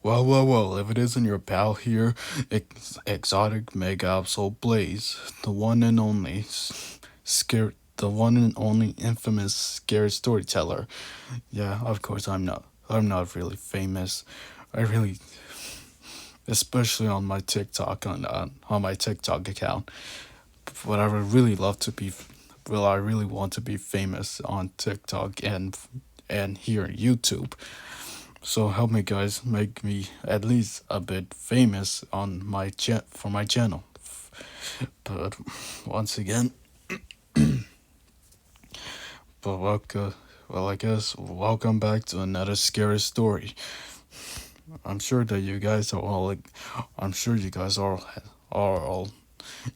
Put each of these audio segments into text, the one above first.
Well, if it isn't your pal here, exotic mega absol Blaze, the one and only the one and only infamous scary storyteller. Yeah, of course I'm not really famous. I really, especially on my TikTok on my TikTok account. But I would really love to be, well, I really want to be famous on TikTok and here on YouTube. So help me, guys, make me at least a bit famous on for my channel. But once again, but welcome. Well, I guess welcome back to another scary story. I'm sure that you guys are all like, I'm sure you guys are all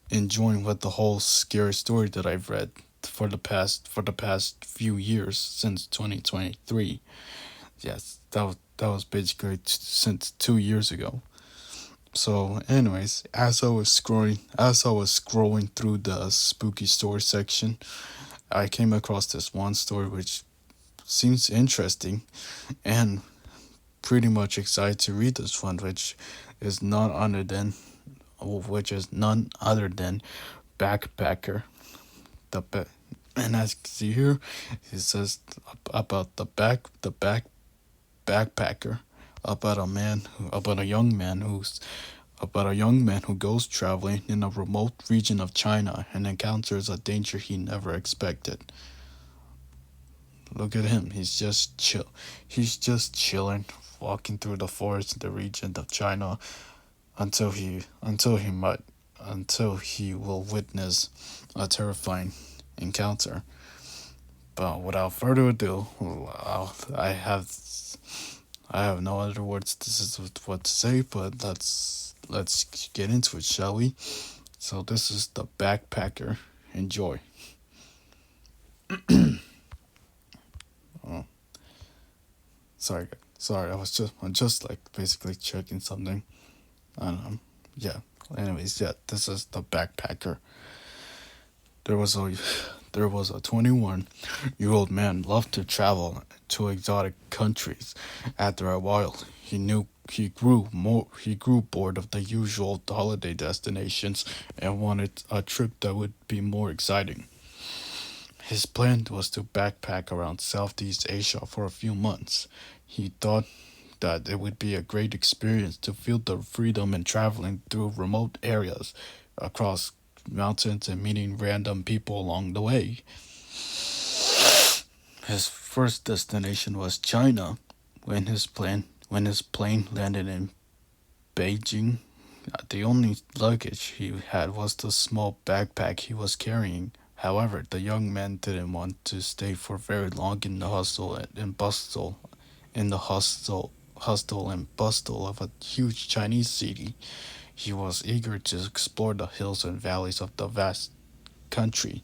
enjoying with the whole scary story that I've read for the past few years since 2023. Yes, that was basically since 2 years ago. So, anyways, as I was scrolling through the spooky story section, I came across this one story which seems interesting and pretty much excited to read this one, is none other than which is none other than Backpacker. The ba- and as you can see here, it says about the backpacker, about a young man who goes traveling in a remote region of China and encounters a danger he never expected. Look at him. He's just chilling, walking through the forest in the region of China until he might until he will witness a terrifying encounter. But without further ado, I have no other words. This is what to say, but let's get into it, shall we? So this is the backpacker. Enjoy. Oh, sorry, sorry. I'm just like basically checking something. I don't know. Yeah. Anyways, yeah. This is the backpacker. There was a there was a 21-year-old man loved to travel to exotic countries. After a while, he grew bored of the usual holiday destinations and wanted a trip that would be more exciting. His plan was to backpack around Southeast Asia for a few months. He thought that it would be a great experience to feel the freedom in traveling through remote areas, across mountains, and meeting random people along the way. His first destination was China. When his plane landed in Beijing, the only luggage he had was the small backpack he was carrying. However, the young man didn't want to stay for very long in the hustle and bustle of a huge Chinese city. He was eager to explore the hills and valleys of the vast country.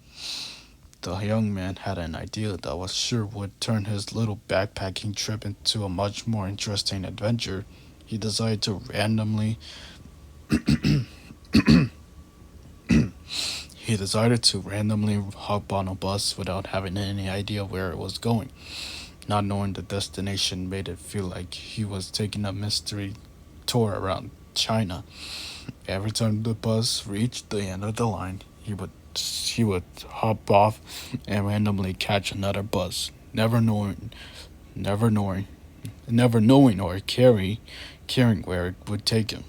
The young man had an idea that was sure would turn his little backpacking trip into a much more interesting adventure. He decided to randomly he decided to randomly hop on a bus without having any idea where it was going. Not knowing the destination made it feel like he was taking a mystery tour around China. Every time the bus reached the end of the line, he would hop off and randomly catch another bus, never knowing, never knowing or caring where it would take him.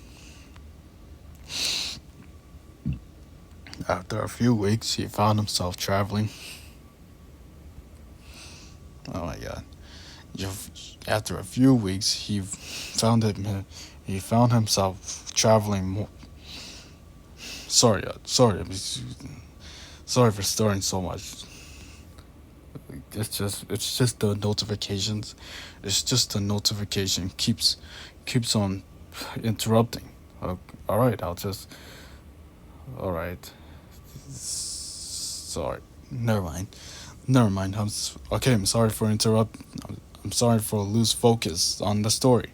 After a few weeks, he found himself traveling. Oh my God! After a few weeks, he found himself traveling more. Sorry, sorry for starting so much. It's just the notifications. It's just the notification keeps on interrupting. All right, I'll just all right. Sorry, never mind. Never mind. Okay. I'm sorry for interrupt. I'm sorry for lose focus on the story.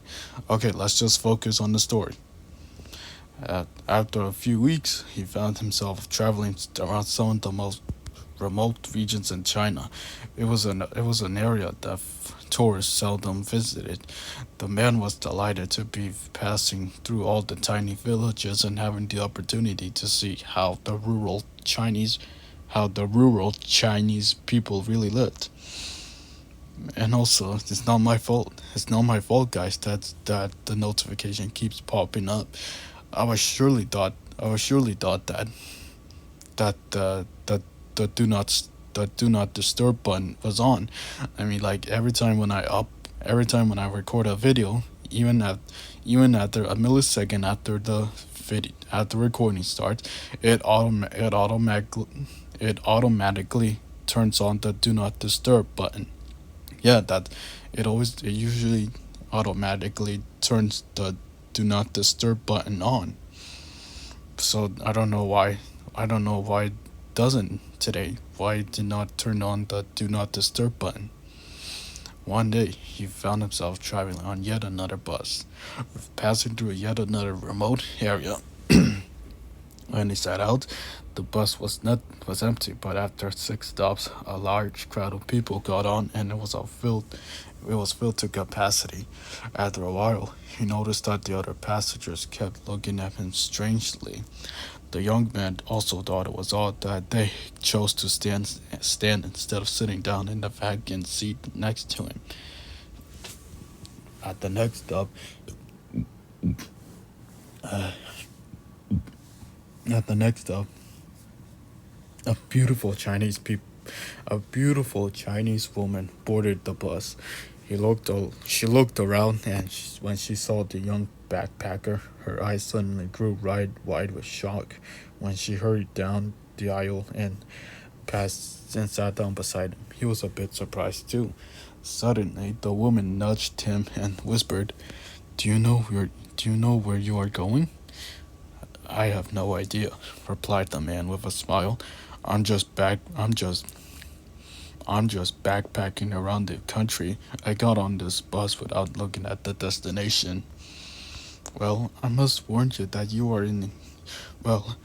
Okay, let's just focus on the story. After a few weeks, he found himself traveling around some of the most remote regions in China. It was an area that tourists seldom visited. The man was delighted to be passing through all the tiny villages and having the opportunity to see how the rural Chinese people really lived. And also, it's not my fault. It's not my fault, guys. That the notification keeps popping up. I was surely thought that the the do not disturb button was on. I mean, like every time when I record a video, even at even after a millisecond after the recording starts, it automatically turns on the do not disturb button. Yeah, it usually automatically turns the do not disturb button on. So I don't know why it doesn't today. Why it did not turn on the do not disturb button? One day he found himself traveling on yet another bus, passing through yet another remote area. When he set out, the bus was empty, but after 6 stops, a large crowd of people got on, and it was filled to capacity. After a while, he noticed that the other passengers kept looking at him strangely. The young man also thought it was odd that they chose to stand instead of sitting down in the vacant seat next to him. At the next stop, uh, at the next stop, a beautiful Chinese peop- a beautiful Chinese woman boarded the bus. She looked around, and when she saw the young backpacker, her eyes suddenly grew wide with shock. When she hurried down the aisle and sat down beside him, he was a bit surprised too. Suddenly, the woman nudged him and whispered, Do you know where you are going?" "I have no idea," replied the man with a smile. "I'm just back. I'm just backpacking around the country. I got on this bus without looking at the destination." "Well, I must warn you that you are in well,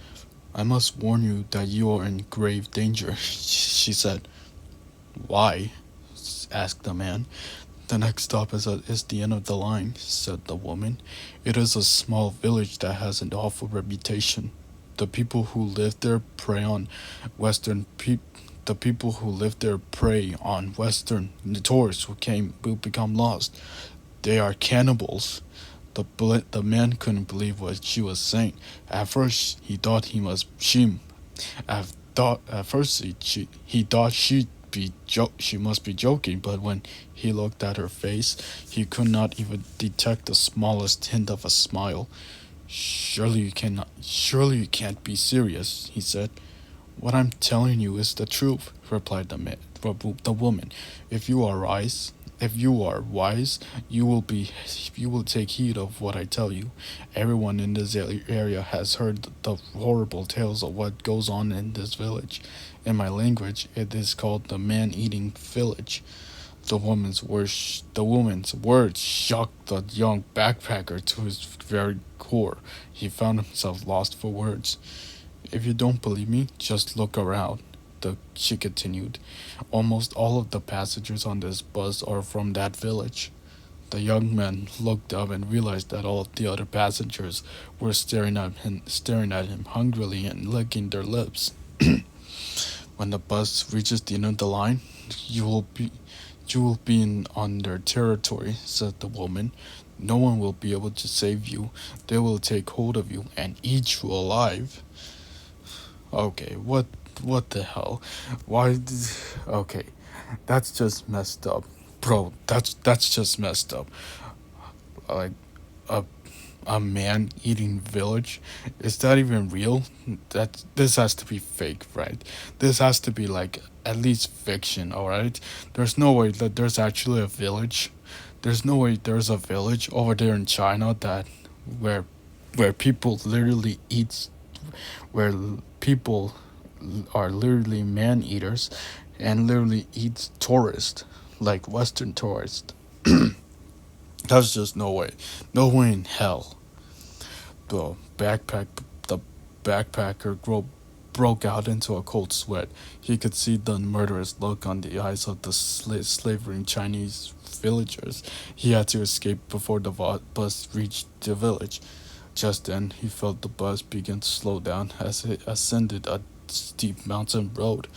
I must warn you that you are in grave danger," she said. "Why?" asked the man. "The next stop is the end of the line," said the woman. "It is a small village that has an awful reputation. The people who live there prey on Western peop the people who live there prey on Western the tourists who become lost. They are cannibals." The man couldn't believe what she was saying. At first, he thought he must she at first he thought she must be joking, but when he looked at her face, he could not even detect the smallest hint of a smile. Surely you can't be serious," he said. "What I'm telling you is the truth," replied the woman. "If you are wise, if you are wise, you will take heed of what I tell you. Everyone in this area has heard the horrible tales of what goes on in this village. In my language, it is called the man-eating village." The woman's words shocked the young backpacker to his very core. He found himself lost for words. "If you don't believe me, just look around," she continued. "Almost all of the passengers on this bus are from that village." The young man looked up and realized that all of the other passengers were staring at him hungrily and licking their lips. "When the bus reaches the end of the line, you will be on their territory," said the woman. "No one will be able to save you. They will take hold of you and eat you alive." Okay, what the hell? Why? Okay, that's just messed up, bro. That's just messed up. Like a a man eating village. Is that even real? That this has to be fake, right? This has to be like at least fiction, all right? There's no way that there's actually a village. There's no way there's a village over there in China that where where people literally eat where people are literally man eaters and literally eat tourists like Western tourists. That's just no way. No way in hell. The backpack the backpacker broke out into a cold sweat. He could see the murderous look on the eyes of the slavering Chinese villagers. He had to escape before the bus reached the village. Just then, he felt the bus begin to slow down as it ascended a steep mountain road.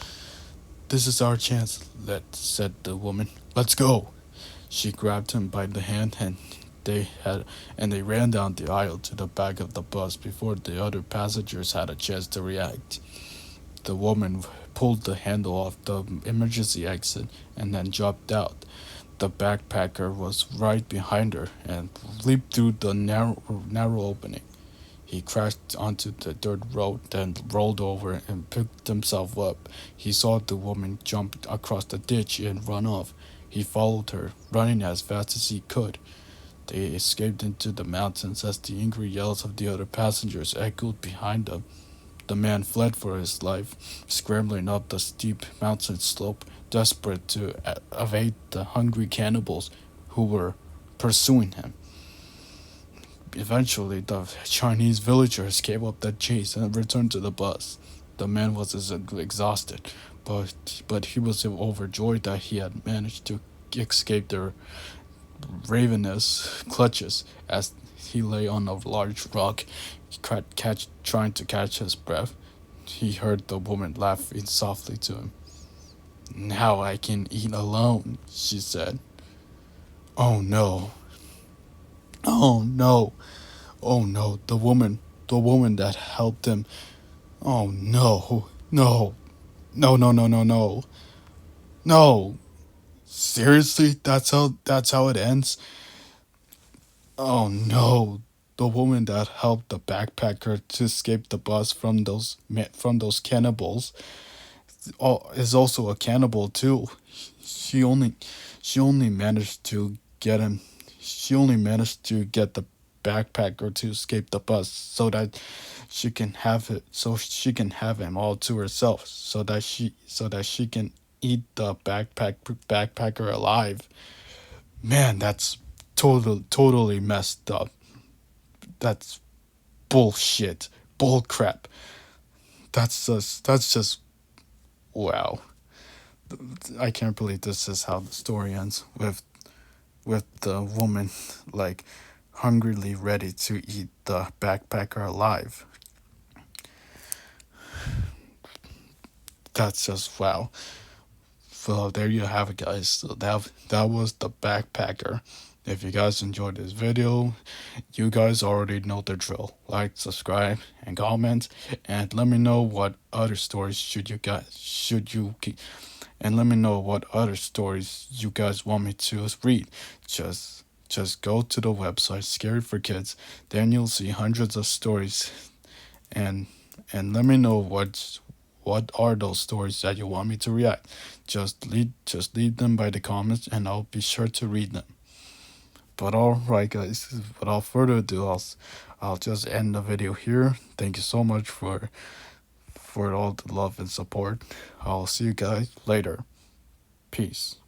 "This is our chance," said the woman. "Let's go." She grabbed him by the hand they had they ran down the aisle to the back of the bus before the other passengers had a chance to react. The woman pulled the handle off the emergency exit and then jumped out. The backpacker was right behind her and leaped through the narrow opening. He crashed onto the dirt road, then rolled over and picked himself up. He saw the woman jump across the ditch and run off. He followed her, running as fast as he could. They escaped into the mountains as the angry yells of the other passengers echoed behind them. The man fled for his life, scrambling up the steep mountain slope, desperate to evade the hungry cannibals who were pursuing him. Eventually, the Chinese villagers gave up the chase and returned to the bus. The man was exhausted, but he was overjoyed that he had managed to escape their ravenous clutches. As he lay on a large rock, trying to catch his breath, he heard the woman laughing softly to him. "Now I can eat alone," she said. "Oh no. Oh no. Oh no, the woman that helped him. Oh no. No. No, no, no, no, no. No. Seriously? That's how it ends? Oh no. The woman that helped the backpacker to escape the bus from those cannibals is also a cannibal too. She only she only managed to get him. She only managed to get the backpacker to escape the bus so she can have him all to herself so that she can eat the backpacker alive. Man, that's totally messed up. That's bullshit. Bull crap. That's just wow. I can't believe this is how the story ends with the woman like hungrily ready to eat the backpacker alive. That's just wow. So there you have it, guys. So that was the backpacker. If you guys enjoyed this video, you guys already know the drill. Like, subscribe, and comment, and let me know what other stories and let me know what other stories you guys want me to read. Just go to the website Scary for Kids. Then you'll see hundreds of stories, and let me know what are those stories that you want me to react. Just leave them by the comments, and I'll be sure to read them. But alright, guys, without further ado, I'll just end the video here. Thank you so much for all the love and support. I'll see you guys later. Peace.